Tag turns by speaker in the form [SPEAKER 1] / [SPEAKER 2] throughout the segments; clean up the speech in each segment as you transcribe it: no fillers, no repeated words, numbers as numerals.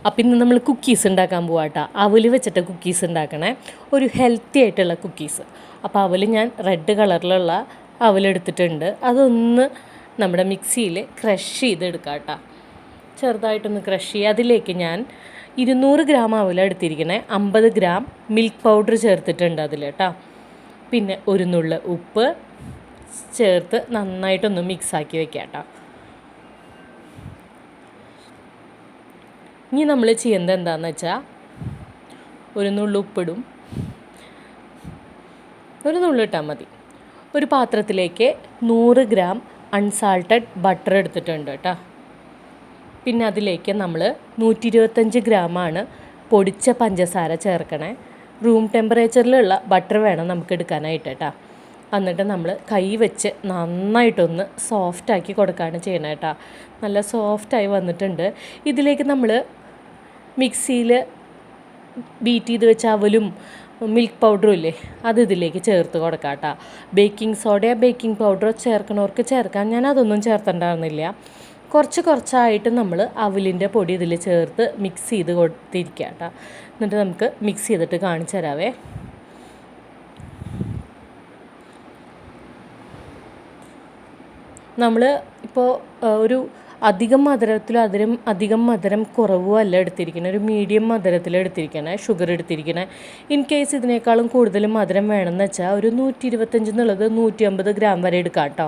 [SPEAKER 1] അപ്പം ഇന്ന് നമ്മൾ കുക്കീസ് ഉണ്ടാക്കാൻ പോവാട്ടോ. അവൽ വെച്ചിട്ട് കുക്കീസ് ഉണ്ടാക്കണേ, ഒരു ഹെൽത്തി ആയിട്ടുള്ള കുക്കീസ്. അപ്പോൾ അവൽ ഞാൻ റെഡ് കളറിലുള്ള അവലെടുത്തിട്ടുണ്ട്. അതൊന്ന് നമ്മുടെ മിക്സിയിൽ ക്രഷ് ചെയ്തെടുക്കാം കേട്ടോ. ചെറുതായിട്ടൊന്ന് ക്രഷ് ചെയ്യുക. അതിലേക്ക് ഞാൻ 200 ഗ്രാം അവലെടുത്തിരിക്കണേ, 50 ഗ്രാം മിൽക്ക് പൗഡർ ചേർത്തിട്ടുണ്ട് അതിൽ കേട്ടോ. പിന്നെ ഒരു നുള്ള് ഉപ്പ് ചേർത്ത് നന്നായിട്ടൊന്ന് മിക്സാക്കി വെക്കാം കേട്ടോ. ഇനി നമ്മൾ ചെയ്യുന്നത് എന്താണെന്ന് വെച്ചാൽ, ഒരു നുള്ളു ഉപ്പിടും, ഒരു നുള്ളു ഇട്ടാൽ മതി. ഒരു പാത്രത്തിലേക്ക് 100 ഗ്രാം അൺസാൾട്ടഡ് ബട്ടർ എടുത്തിട്ടുണ്ട് കേട്ടോ. പിന്നെ അതിലേക്ക് നമ്മൾ 125 ഗ്രാമാണ് പൊടിച്ച പഞ്ചസാര ചേർക്കണേ. റൂം ടെമ്പറേച്ചറിലുള്ള ബട്ടർ വേണം നമുക്ക് എടുക്കാനായിട്ട് കേട്ടോ. എന്നിട്ട് നമ്മൾ കൈ വെച്ച് നന്നായിട്ടൊന്ന് സോഫ്റ്റാക്കി കൊടുക്കുകയാണ് ചെയ്യണത് കേട്ടോ. നല്ല സോഫ്റ്റായി വന്നിട്ടുണ്ട്. ഇതിലേക്ക് നമ്മൾ മിക്സിയിൽ ബീറ്റ് ചെയ്ത് വെച്ച അവലും മിൽക്ക് പൗഡറും ഇല്ലേ, അത് ഇതിലേക്ക് ചേർത്ത് കൊടുക്കാം കേട്ടോ. ബേക്കിംഗ് സോഡയോ ബേക്കിംഗ് പൗഡറോ ചേർക്കണവർക്ക് ചേർക്കാം. ഞാൻ അതൊന്നും ചേർത്തിട്ടുണ്ടായിരുന്നില്ല. കുറച്ചായിട്ട് നമ്മൾ അവലിൻ്റെ പൊടി ഇതിൽ ചേർത്ത് മിക്സ് ചെയ്ത് കൊടുത്തിരിക്കുക കേട്ടോ. എന്നിട്ട് നമുക്ക് മിക്സ് ചെയ്തിട്ട് കാണിച്ചു തരാവേ. നമ്മൾ ഇപ്പോൾ ഒരു അധികം മധുരം കുറവും അല്ല എടുത്തിരിക്കുന്നത്, ഒരു മീഡിയം മധുരത്തിൽ എടുത്തിരിക്കണേ, ഷുഗർ എടുത്തിരിക്കണേ. ഇൻ കേസ് ഇതിനേക്കാളും കൂടുതൽ മധുരം വേണമെന്ന് വെച്ചാൽ ഒരു 125 എന്നുള്ളത് 150 ഗ്രാം വരെ എടുക്കാം കേട്ടോ.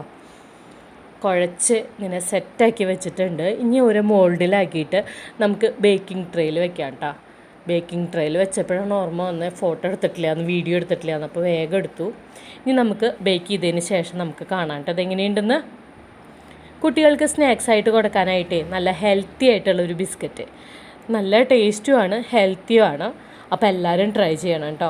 [SPEAKER 1] കുഴച്ച് ഇങ്ങനെ സെറ്റാക്കി വെച്ചിട്ടുണ്ട്. ഇനി ഒരു മോൾഡിലാക്കിയിട്ട് നമുക്ക് ബേക്കിംഗ് ട്രേയിൽ വെക്കാം കേട്ടോ. ബേക്കിംഗ് ട്രേയിൽ വെച്ചപ്പോഴാണ് ഓർമ്മ വന്ന് ഫോട്ടോ എടുത്തിട്ടില്ലാന്ന്, വീഡിയോ എടുത്തിട്ടില്ലാന്ന്, അപ്പോൾ വേഗം എടുത്തു. ഇനി നമുക്ക് ബേക്ക് ചെയ്തതിന് ശേഷം നമുക്ക് കാണാം കേട്ടോ അതെങ്ങനെയുണ്ടെന്ന്. കുട്ടികൾക്ക് സ്നാക്സ് ആയിട്ട് കൊടുക്കാനായിട്ടേ നല്ല ഹെൽത്തി ആയിട്ടുള്ളൊരു ബിസ്ക്കറ്റ്, നല്ല ടേസ്റ്റുമാണ്, ഹെൽത്തിയുമാണ്. അപ്പോൾ എല്ലാവരും ട്രൈ ചെയ്യണം കേട്ടോ.